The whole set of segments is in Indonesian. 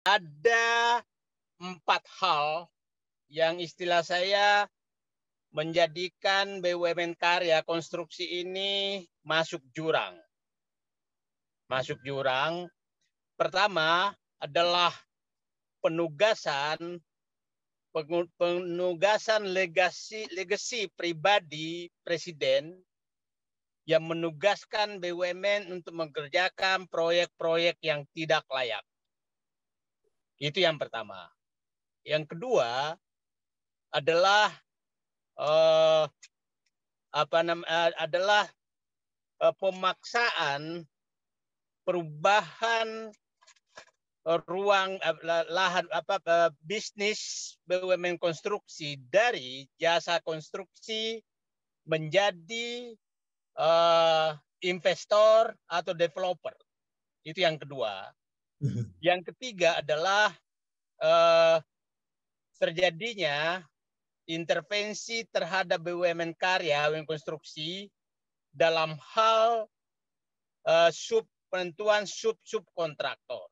Ada 4 hal yang istilah saya menjadikan BUMN karya konstruksi ini masuk jurang. Masuk jurang. Pertama adalah penugasan legasi pribadi presiden yang menugaskan BUMN untuk mengerjakan proyek-proyek yang tidak layak. Itu yang pertama. Yang kedua adalah pemaksaan perubahan ruang lahan bisnis BUMN konstruksi dari jasa konstruksi menjadi investor atau developer. Itu yang kedua. Yang ketiga adalah terjadinya intervensi terhadap BUMN karya, BUMN konstruksi dalam hal penentuan subkontraktor.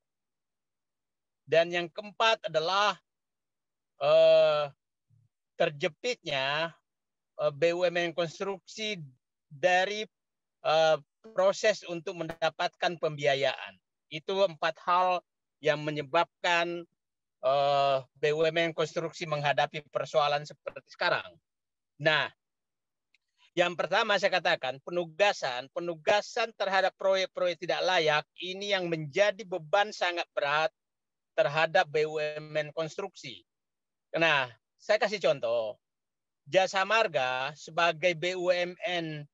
Dan yang keempat adalah terjepitnya BUMN konstruksi dari proses untuk mendapatkan pembiayaan. Itu 4 hal yang menyebabkan BUMN konstruksi menghadapi persoalan seperti sekarang. Nah, yang pertama saya katakan penugasan terhadap proyek-proyek tidak layak ini yang menjadi beban sangat berat terhadap BUMN konstruksi. Nah, saya kasih contoh. Jasa Marga sebagai BUMN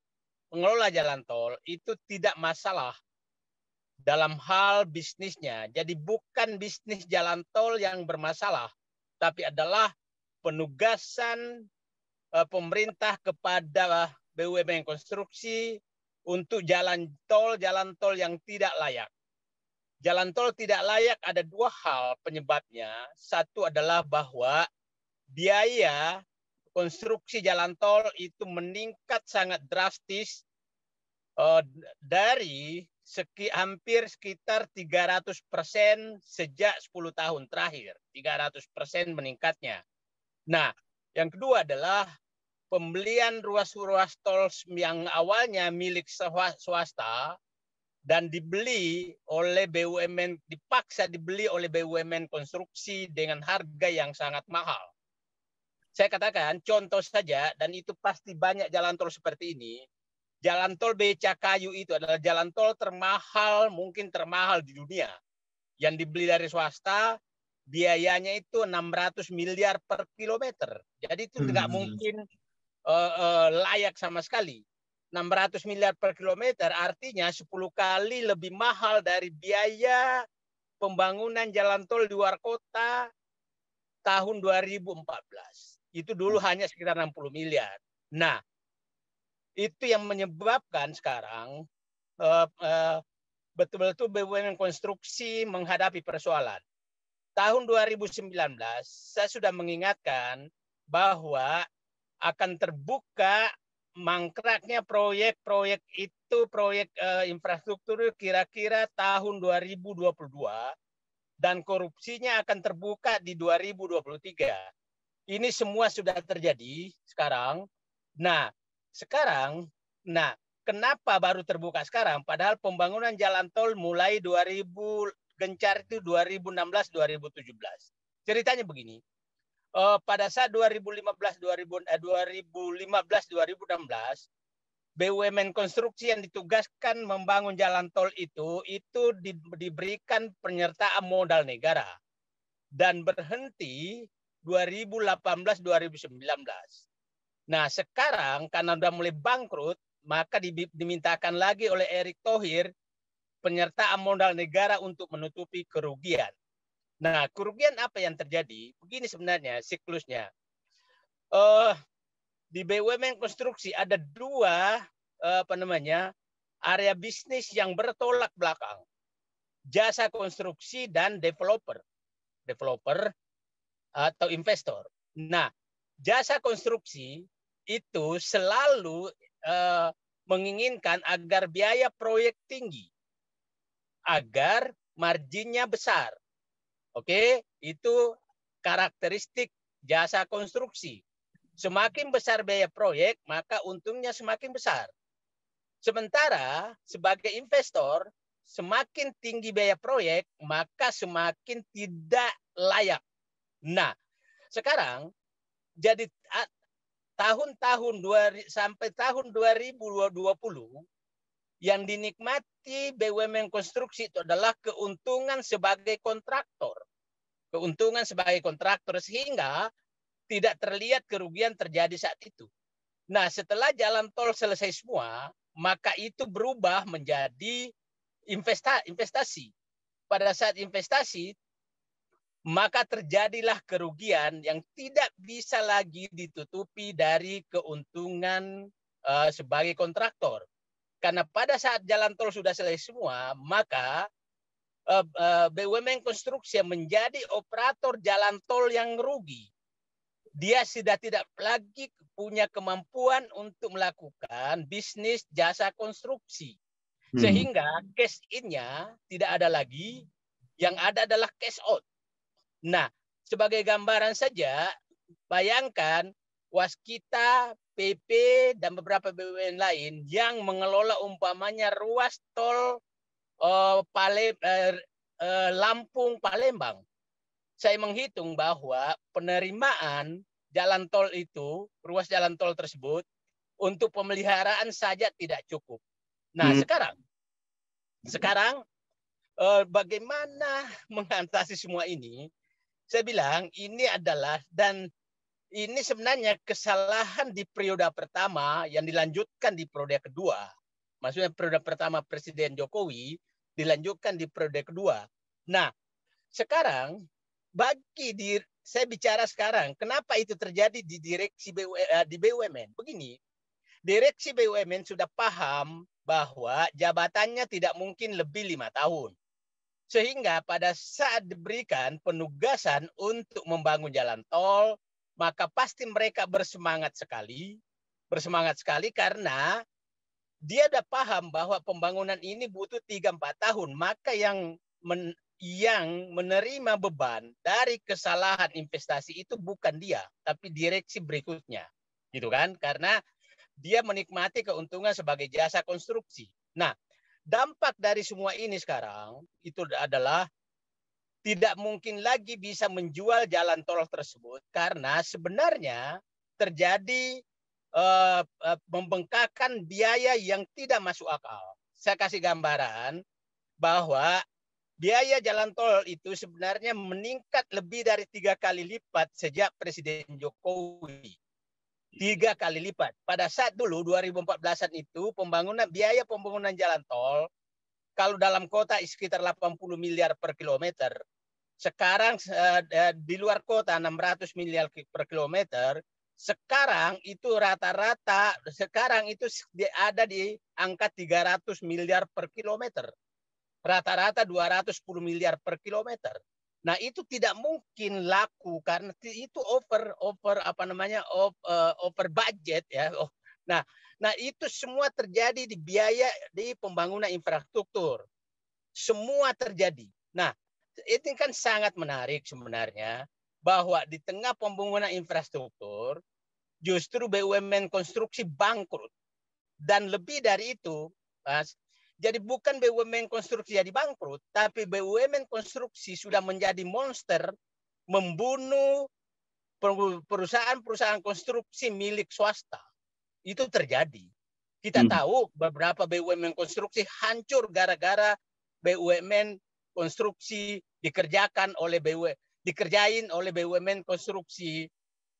pengelola jalan tol itu tidak masalah dalam hal bisnisnya. Jadi bukan bisnis jalan tol yang bermasalah, tapi adalah penugasan pemerintah kepada BUMN konstruksi untuk jalan tol yang tidak layak. Jalan tol tidak layak ada 2 hal penyebabnya. Satu adalah bahwa biaya konstruksi jalan tol itu meningkat sangat drastis dari hampir sekitar 300% sejak 10 tahun terakhir. 300% meningkatnya. Nah, yang kedua adalah pembelian ruas-ruas tol yang awalnya milik swasta dan dibeli oleh BUMN, dipaksa dibeli oleh BUMN konstruksi dengan harga yang sangat mahal. Saya katakan contoh saja, dan itu pasti banyak jalan tol seperti ini. Jalan tol Becakayu itu adalah jalan tol termahal, mungkin termahal di dunia. Yang dibeli dari swasta, biayanya itu 600 miliar per kilometer. Jadi itu tidak mungkin layak sama sekali. 600 miliar per kilometer artinya 10 kali lebih mahal dari biaya pembangunan jalan tol di luar kota tahun 2014. Itu dulu hanya sekitar 60 miliar. Nah, itu yang menyebabkan sekarang betul-betul BUMN konstruksi menghadapi persoalan. Tahun 2019 saya sudah mengingatkan bahwa akan terbuka mangkraknya proyek-proyek itu, proyek infrastruktur kira-kira tahun 2022 dan korupsinya akan terbuka di 2023. Ini semua sudah terjadi sekarang. Nah, sekarang, kenapa baru terbuka sekarang? Padahal pembangunan jalan tol mulai 2000 gencar itu 2016-2017. Ceritanya begini. Pada saat 2015-2016 BUMN konstruksi yang ditugaskan membangun jalan tol itu diberikan penyertaan modal negara dan berhenti 2018-2019. Nah, sekarang karena sudah mulai bangkrut, maka dimintakan lagi oleh Erick Thohir penyertaan modal negara untuk menutupi kerugian. Nah, kerugian apa yang terjadi? Begini sebenarnya siklusnya. Di BUMN konstruksi ada 2 area bisnis yang bertolak belakang. Jasa konstruksi dan developer atau investor. Nah, jasa konstruksi itu selalu menginginkan agar biaya proyek tinggi, agar marginnya besar. Oke, itu karakteristik jasa konstruksi. Semakin besar biaya proyek, maka untungnya semakin besar. Sementara sebagai investor, semakin tinggi biaya proyek, maka semakin tidak layak. Nah, sekarang jadi tahun-tahun sampai tahun 2020 yang dinikmati BUMN konstruksi itu adalah keuntungan sebagai kontraktor. Keuntungan sebagai kontraktor sehingga tidak terlihat kerugian terjadi saat itu. Nah, setelah jalan tol selesai semua, maka itu berubah menjadi investasi. Pada saat investasi, maka terjadilah kerugian yang tidak bisa lagi ditutupi dari keuntungan sebagai kontraktor. Karena pada saat jalan tol sudah selesai semua, maka BUMN konstruksi yang menjadi operator jalan tol yang rugi. Dia sudah tidak lagi punya kemampuan untuk melakukan bisnis jasa konstruksi. Sehingga cash in-nya tidak ada lagi, yang ada adalah cash out. Nah, sebagai gambaran saja, bayangkan Waskita, PP, dan beberapa BUMN lain yang mengelola umpamanya ruas tol Lampung Palembang. Saya menghitung bahwa penerimaan jalan tol itu, ruas jalan tol tersebut, untuk pemeliharaan saja tidak cukup. Nah, sekarang bagaimana mengatasi semua ini? Saya bilang ini adalah, dan ini sebenarnya kesalahan di periode pertama yang dilanjutkan di periode kedua. Maksudnya periode pertama Presiden Jokowi dilanjutkan di periode kedua. Nah, sekarang saya bicara sekarang, kenapa itu terjadi di direksi di BUMN? Begini, direksi BUMN sudah paham bahwa jabatannya tidak mungkin lebih 5 tahun. Sehingga pada saat diberikan penugasan untuk membangun jalan tol, maka pasti mereka bersemangat sekali karena dia sudah paham bahwa pembangunan ini butuh 3-4 tahun. Maka yang menerima beban dari kesalahan investasi itu bukan dia, tapi direksi berikutnya. Gitu kan? Karena dia menikmati keuntungan sebagai jasa konstruksi. Nah, dampak dari semua ini sekarang itu adalah tidak mungkin lagi bisa menjual jalan tol tersebut karena sebenarnya terjadi membengkakan biaya yang tidak masuk akal. Saya kasih gambaran bahwa biaya jalan tol itu sebenarnya meningkat lebih dari 3 kali lipat sejak Presiden Jokowi. 3 kali lipat. Pada saat dulu 2014-an itu biaya pembangunan jalan tol kalau dalam kota sekitar 80 miliar per kilometer. Sekarang di luar kota 600 miliar per kilometer. Sekarang itu rata-rata ada di angka 300 miliar per kilometer. Rata-rata 210 miliar per kilometer. Nah, itu tidak mungkin laku karena itu over budget ya. Nah, itu semua terjadi di biaya di pembangunan infrastruktur. Semua terjadi. Nah, ini kan sangat menarik sebenarnya bahwa di tengah pembangunan infrastruktur justru BUMN konstruksi bangkrut. Dan lebih dari itu, Mas, jadi bukan BUMN konstruksi jadi bangkrut, tapi BUMN konstruksi sudah menjadi monster membunuh perusahaan-perusahaan konstruksi milik swasta. Itu terjadi. Kita tahu beberapa BUMN konstruksi hancur gara-gara BUMN konstruksi dikerjain oleh BUMN konstruksi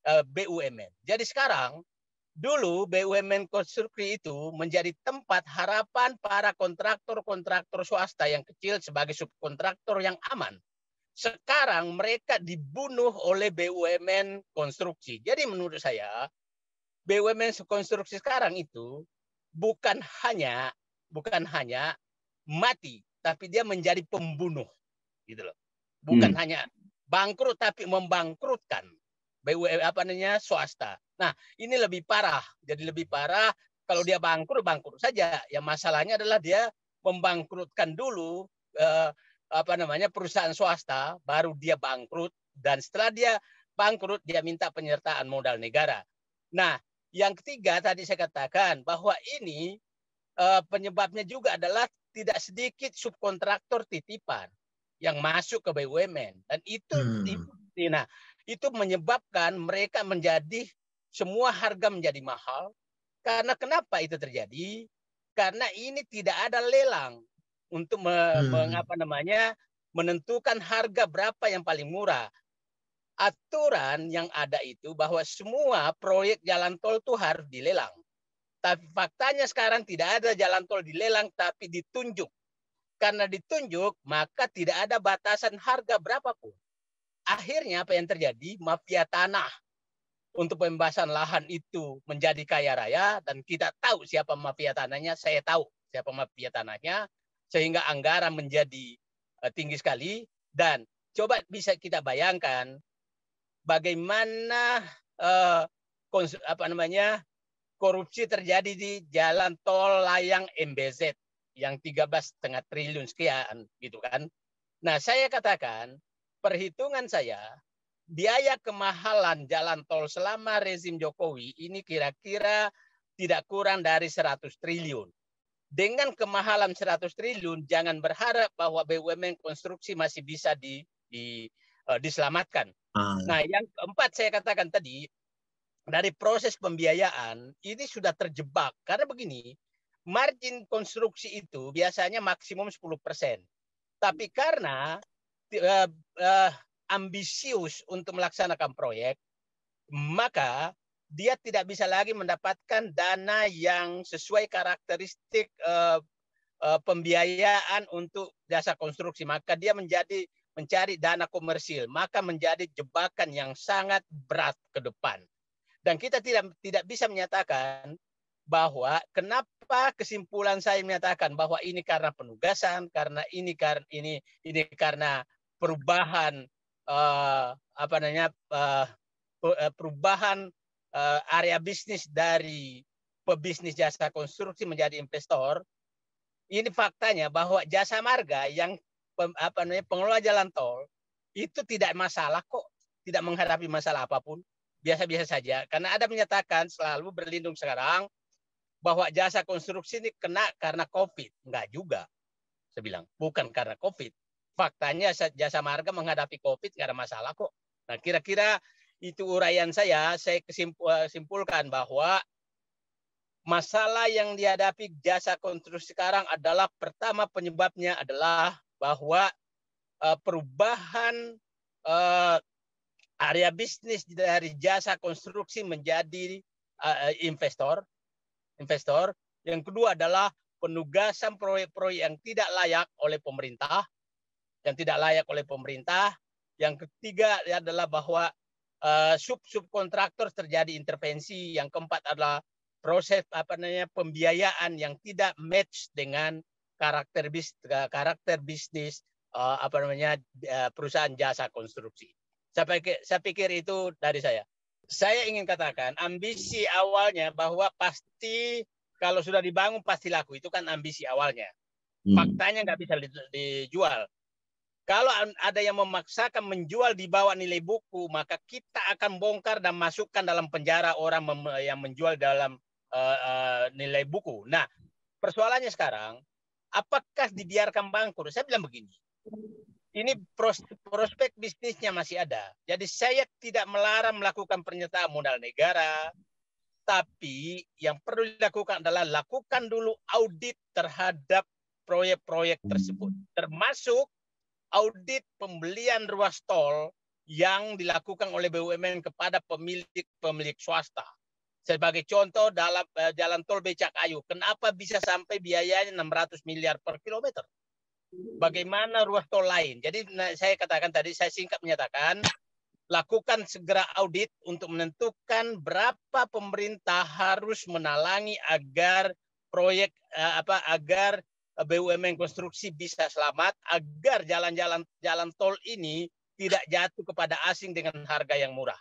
BUMN. Jadi sekarang dulu BUMN konstruksi itu menjadi tempat harapan para kontraktor-kontraktor swasta yang kecil sebagai subkontraktor yang aman. Sekarang mereka dibunuh oleh BUMN konstruksi. Jadi menurut saya BUMN konstruksi sekarang itu bukan hanya mati, tapi dia menjadi pembunuh, gitu loh. Bukan hanya bangkrut, tapi membangkrutkan swasta. Nah, ini lebih parah. Jadi lebih parah kalau dia bangkrut saja. Yang masalahnya adalah dia membangkrutkan dulu perusahaan swasta, baru dia bangkrut, dan setelah dia bangkrut dia minta penyertaan modal negara. Nah, yang ketiga tadi saya katakan bahwa ini penyebabnya juga adalah tidak sedikit subkontraktor titipan yang masuk ke BUMN, dan itu menyebabkan mereka menjadi semua harga menjadi mahal. Karena kenapa itu terjadi? Karena ini tidak ada lelang untuk menentukan harga berapa yang paling murah. Aturan yang ada itu bahwa semua proyek jalan tol itu harus dilelang. Tapi faktanya sekarang tidak ada jalan tol dilelang, tapi ditunjuk. Karena ditunjuk, maka tidak ada batasan harga berapapun. Akhirnya apa yang terjadi? Mafia tanah untuk pembebasan lahan itu menjadi kaya raya, dan kita tahu siapa mafia tanahnya, saya tahu siapa mafia tanahnya, sehingga anggaran menjadi tinggi sekali. Dan coba bisa kita bayangkan bagaimana korupsi terjadi di jalan tol layang MBZ yang 13,5 triliun sekian gitu kan. Nah, saya katakan perhitungan saya biaya kemahalan jalan tol selama rezim Jokowi ini kira-kira tidak kurang dari 100 triliun. Dengan kemahalan 100 triliun, jangan berharap bahwa BUMN konstruksi masih bisa diselamatkan. Nah, yang keempat saya katakan tadi, dari proses pembiayaan ini sudah terjebak. Karena begini, margin konstruksi itu biasanya maksimum 10%. Tapi karena ambisius untuk melaksanakan proyek, maka dia tidak bisa lagi mendapatkan dana yang sesuai karakteristik pembiayaan untuk jasa konstruksi. Maka dia mencari dana komersil, maka menjadi jebakan yang sangat berat ke depan. Dan kita tidak bisa menyatakan bahwa kenapa kesimpulan saya menyatakan bahwa ini karena penugasan, karena ini karena perubahan perubahan area bisnis dari pebisnis jasa konstruksi menjadi investor. Ini faktanya bahwa Jasa Marga yang pengelola jalan tol itu tidak masalah kok, tidak menghadapi masalah apapun, biasa-biasa saja. Karena ada menyatakan selalu berlindung sekarang bahwa jasa konstruksi ini kena karena COVID. Enggak juga, saya bilang. Bukan karena COVID. Faktanya Jasa Marga menghadapi COVID tidak ada masalah kok. Nah, kira-kira itu uraian saya simpulkan bahwa masalah yang dihadapi jasa konstruksi sekarang adalah, pertama penyebabnya adalah bahwa perubahan area bisnis dari jasa konstruksi menjadi investor. Yang kedua adalah penugasan proyek-proyek yang tidak layak oleh pemerintah. Yang ketiga adalah bahwa subkontraktor terjadi intervensi. Yang keempat adalah proses pembiayaan yang tidak match dengan karakter bisnis perusahaan jasa konstruksi. Saya pikir itu dari saya. Saya ingin katakan ambisi awalnya bahwa pasti kalau sudah dibangun pasti laku, itu kan ambisi awalnya. Faktanya nggak bisa dijual. Kalau ada yang memaksakan menjual di bawah nilai buku, maka kita akan bongkar dan masukkan dalam penjara orang yang menjual dalam nilai buku. Nah, persoalannya sekarang, apakah dibiarkan bangkrut? Saya bilang begini, ini prospek bisnisnya masih ada. Jadi saya tidak melarang melakukan penyertaan modal negara, tapi yang perlu dilakukan adalah lakukan dulu audit terhadap proyek-proyek tersebut, termasuk audit pembelian ruas tol yang dilakukan oleh BUMN kepada pemilik swasta. Sebagai contoh, dalam jalan tol Becakayu, kenapa bisa sampai biayanya 600 miliar per kilometer? Bagaimana ruas tol lain? Jadi saya katakan tadi, saya singkat menyatakan, lakukan segera audit untuk menentukan berapa pemerintah harus menalangi agar proyek agar BUMN konstruksi bisa selamat, agar jalan tol ini tidak jatuh kepada asing dengan harga yang murah.